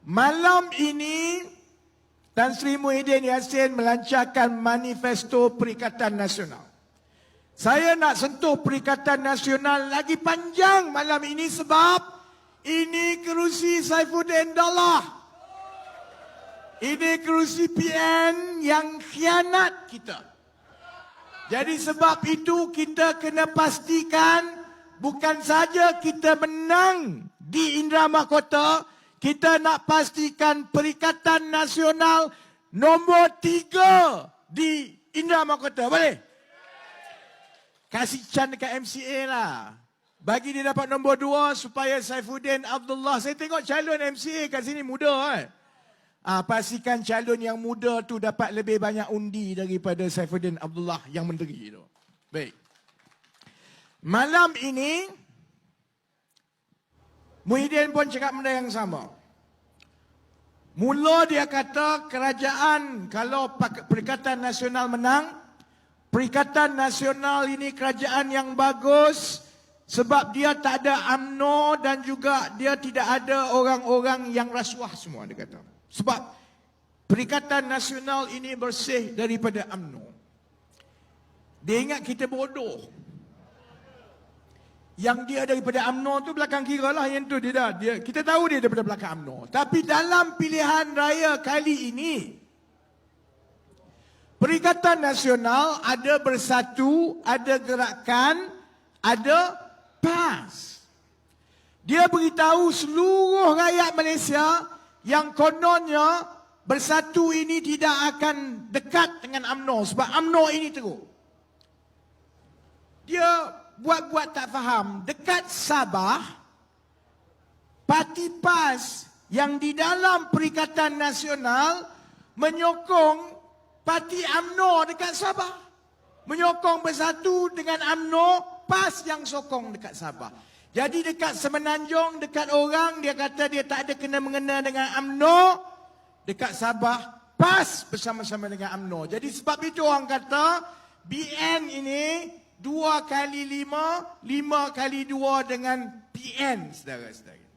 Malam ini Tan Sri Muhyiddin Yassin melancarkan manifesto Perikatan Nasional. Saya nak sentuh Perikatan Nasional lagi panjang malam ini sebab ini kerusi Saifuddin Dallah. Ini kerusi PN yang khianat kita. Jadi sebab itu kita kena pastikan bukan saja kita menang di Indra Mahkota, kita nak pastikan Perikatan Nasional nombor 3 di Indra Mahkota. Boleh? Kasih can dekat MCA lah. Bagi dia dapat nombor 2 supaya Saifuddin Abdullah. Saya tengok calon MCA kat sini muda kan. Pastikan calon yang muda tu dapat lebih banyak undi daripada Saifuddin Abdullah yang menteri tu. Baik. Malam ini Muhyiddin pun cakap benda yang sama. Mula dia kata kerajaan kalau Perikatan Nasional menang, Perikatan Nasional ini kerajaan yang bagus sebab dia tak ada UMNO dan juga dia tidak ada orang-orang yang rasuah semua, dia kata. Sebab Perikatan Nasional ini bersih daripada UMNO. Dia ingat kita bodoh. Yang dia daripada UMNO tu belakang kira lah, yang tu dia. Kita tahu dia daripada belakang UMNO. Tapi dalam pilihan raya kali ini, Perikatan Nasional ada Bersatu, ada Gerakan, ada PAS. Dia beritahu seluruh rakyat Malaysia yang kononnya Bersatu ini tidak akan dekat dengan UMNO sebab UMNO ini teruk. Dia buat-buat tak faham. Dekat Sabah, parti PAS yang di dalam Perikatan Nasional menyokong parti UMNO dekat Sabah. Menyokong Bersatu dengan UMNO, PAS yang sokong dekat Sabah. Jadi dekat Semenanjung, dekat orang, dia kata dia tak ada kena-mengena dengan UMNO. Dekat Sabah, PAS bersama-sama dengan UMNO. Jadi sebab itu orang kata, BN ini 2 kali 5, 5 kali 2 dengan PN, saudara-saudara.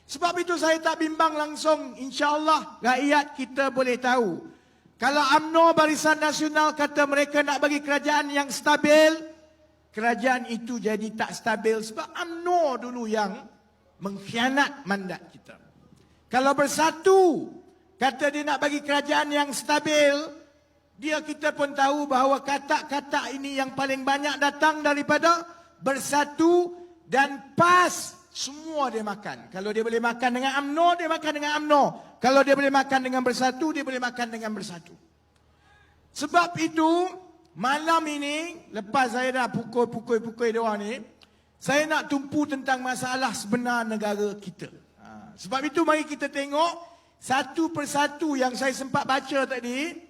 Sebab itu saya tak bimbang langsung, insya-Allah rakyat kita boleh tahu. Kalau UMNO Barisan Nasional kata mereka nak bagi kerajaan yang stabil, kerajaan itu jadi tak stabil sebab UMNO dulu yang mengkhianat mandat kita. Kalau Bersatu kata dia nak bagi kerajaan yang stabil, kita pun tahu bahawa kata-kata ini yang paling banyak datang daripada Bersatu dan PAS. Semua dia makan. Kalau dia boleh makan dengan UMNO, dia makan dengan UMNO. Kalau dia boleh makan dengan Bersatu, dia boleh makan dengan Bersatu. Sebab itu, malam ini, lepas saya dah pukul-pukul dia orang ni, saya nak tumpu tentang masalah sebenar negara kita. Sebab itu mari kita tengok satu persatu yang saya sempat baca tadi,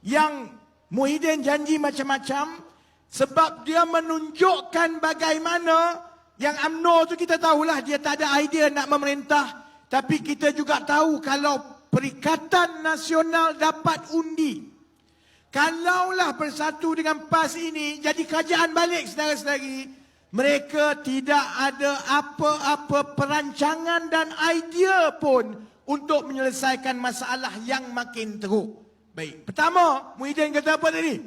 yang Muhyiddin janji macam-macam sebab dia menunjukkan bagaimana yang UMNO tu kita tahulah dia tak ada idea nak memerintah, tapi kita juga tahu kalau Perikatan Nasional dapat undi, kalaulah Bersatu dengan PAS ini jadi kerajaan balik, saudara-saudari, mereka tidak ada apa-apa perancangan dan idea pun untuk menyelesaikan masalah yang makin teruk. Baik, pertama, Muhyiddin kata apa tadi?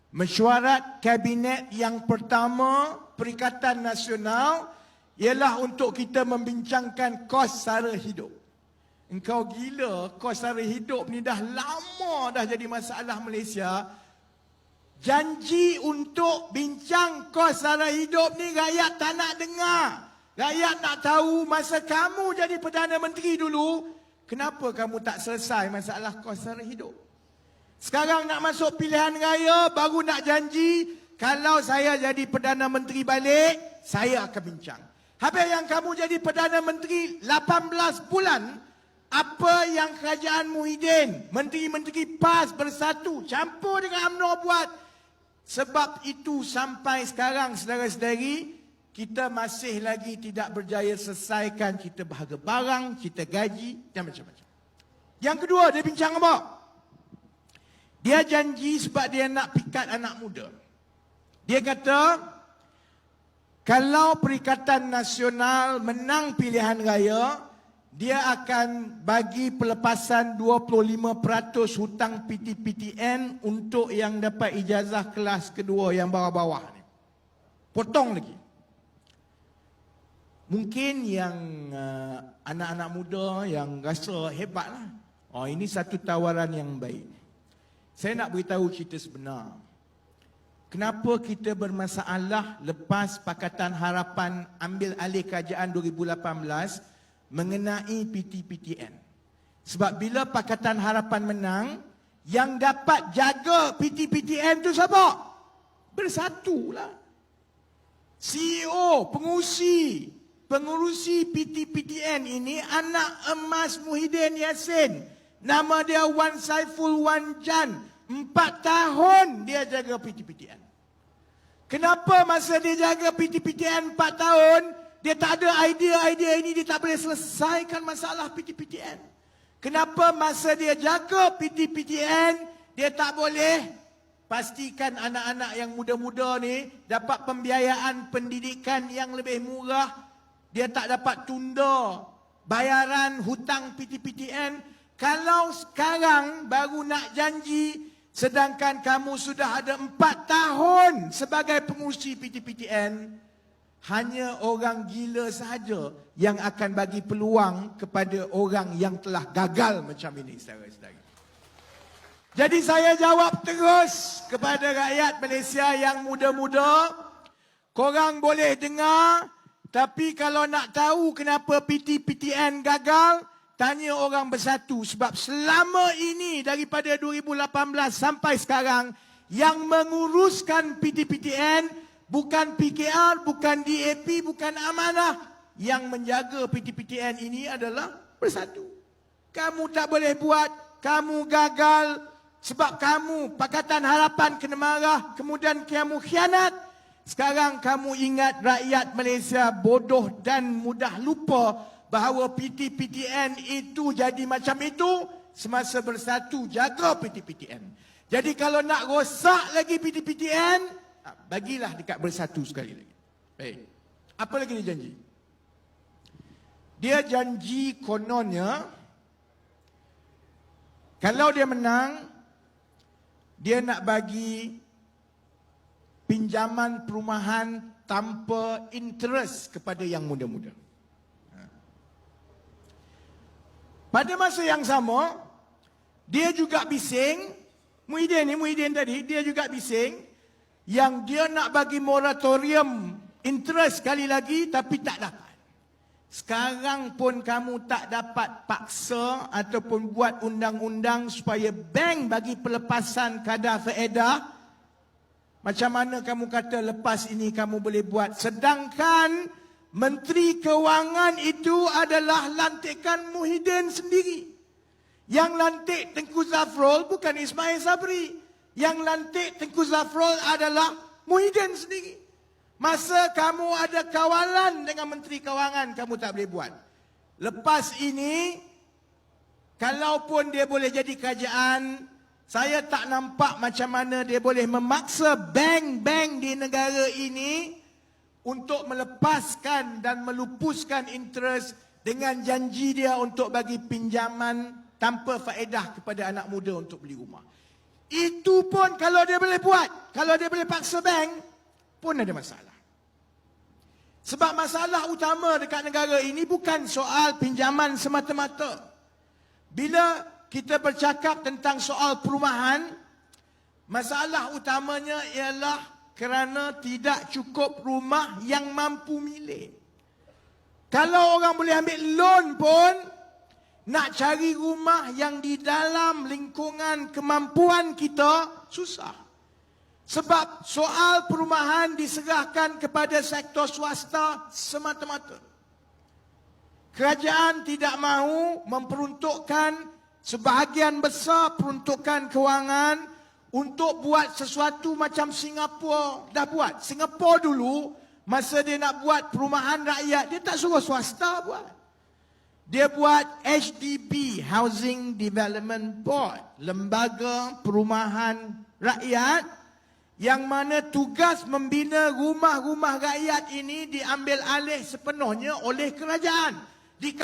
Mesyuarat Kabinet yang pertama Perikatan Nasional ialah untuk kita membincangkan kos sara hidup. Engkau gila, kos sara hidup ni dah lama dah jadi masalah Malaysia. Janji untuk bincang kos sara hidup ni rakyat tak nak dengar. Rakyat nak tahu masa kamu jadi Perdana Menteri dulu, kenapa kamu tak selesai masalah kos sara hidup? Sekarang nak masuk pilihan raya, baru nak janji, kalau saya jadi Perdana Menteri balik, saya akan bincang. Habis yang kamu jadi Perdana Menteri 18 bulan, apa yang kerajaan Muhyiddin, menteri-menteri PAS Bersatu, campur dengan UMNO buat. Sebab itu sampai sekarang, saudara-saudari, kita masih lagi tidak berjaya selesaikan kita bahagia barang, kita gaji dan macam-macam. Yang kedua, dia bincang apa? Dia janji sebab dia nak pikat anak muda. Dia kata, kalau Perikatan Nasional menang pilihan raya, dia akan bagi pelepasan 25% hutang PTPTN untuk yang dapat ijazah kelas kedua yang bawah-bawah ni. Potong lagi. Mungkin yang anak-anak muda yang rasa hebatlah. Oh, ini satu tawaran yang baik. Saya nak beritahu cerita sebenar. Kenapa kita bermasalah lepas Pakatan Harapan ambil alih kerajaan 2018 mengenai PTPTN? Sebab bila Pakatan Harapan menang, yang dapat jaga PTPTN tu siapa? Bersatulah. CEO, pengurusi PTPTN ini anak emas Muhyiddin Yassin. Nama dia Wan Saiful Wan Jan. 4 tahun dia jaga PTPTN. Kenapa masa dia jaga PTPTN 4 tahun, dia tak ada idea ini, dia tak boleh selesaikan masalah PTPTN? Kenapa masa dia jaga PTPTN, dia tak boleh pastikan anak-anak yang muda-muda ni dapat pembiayaan pendidikan yang lebih murah? Dia tak dapat tunda bayaran hutang PTPTN. Kalau sekarang baru nak janji, sedangkan kamu sudah ada 4 tahun sebagai pengurusi PTPTN, hanya orang gila sahaja yang akan bagi peluang kepada orang yang telah gagal macam ini, saudara-saudari. Jadi saya jawab terus kepada rakyat Malaysia yang muda-muda, korang boleh dengar, tapi kalau nak tahu kenapa PTPTN gagal, tanya orang Bersatu. Sebab selama ini daripada 2018 sampai sekarang, yang menguruskan PTPTN bukan PKR, bukan DAP, bukan Amanah. Yang menjaga PTPTN ini adalah Bersatu. Kamu tak boleh buat, kamu gagal. Sebab kamu, Pakatan Harapan kena marah, kemudian kamu khianat. Sekarang kamu ingat rakyat Malaysia bodoh dan mudah lupa bahawa PTPTN itu jadi macam itu semasa Bersatu jaga PTPTN. Jadi kalau nak rosak lagi PTPTN, bagilah dekat Bersatu sekali lagi. Baik. Apa lagi dia janji? Dia janji kononnya, kalau dia menang, dia nak bagi pinjaman perumahan tanpa interest kepada yang muda-muda. Pada masa yang sama, dia juga bising, Muhyiddin tadi, dia juga bising yang dia nak bagi moratorium interest sekali lagi tapi tak dapat. Sekarang pun kamu tak dapat paksa ataupun buat undang-undang supaya bank bagi pelepasan kadar faedah. Macam mana kamu kata lepas ini kamu boleh buat, sedangkan Menteri Kewangan itu adalah lantikan Muhyiddin sendiri. Yang lantik Tengku Zafrul bukan Ismail Sabri. Yang lantik Tengku Zafrul adalah Muhyiddin sendiri. Masa kamu ada kawalan dengan Menteri Kewangan, kamu tak boleh buat. Lepas ini, kalaupun dia boleh jadi kerajaan, saya tak nampak macam mana dia boleh memaksa bank-bank di negara ini untuk melepaskan dan melupuskan interest dengan janji dia untuk bagi pinjaman tanpa faedah kepada anak muda untuk beli rumah. Itu pun kalau dia boleh buat, kalau dia boleh paksa bank, pun ada masalah. Sebab masalah utama dekat negara ini bukan soal pinjaman semata-mata. Bila kita bercakap tentang soal perumahan, masalah utamanya ialah kerana tidak cukup rumah yang mampu milik. Kalau orang boleh ambil loan pun, nak cari rumah yang di dalam lingkungan kemampuan kita, susah. Sebab soal perumahan diserahkan kepada sektor swasta semata-mata. Kerajaan tidak mahu memperuntukkan sebahagian besar peruntukan kewangan untuk buat sesuatu macam Singapura dah buat. Singapura dulu, masa dia nak buat perumahan rakyat, dia tak suruh swasta buat. Dia buat HDB, Housing Development Board, lembaga perumahan rakyat yang mana tugas membina rumah-rumah rakyat ini diambil alih sepenuhnya oleh kerajaan. Di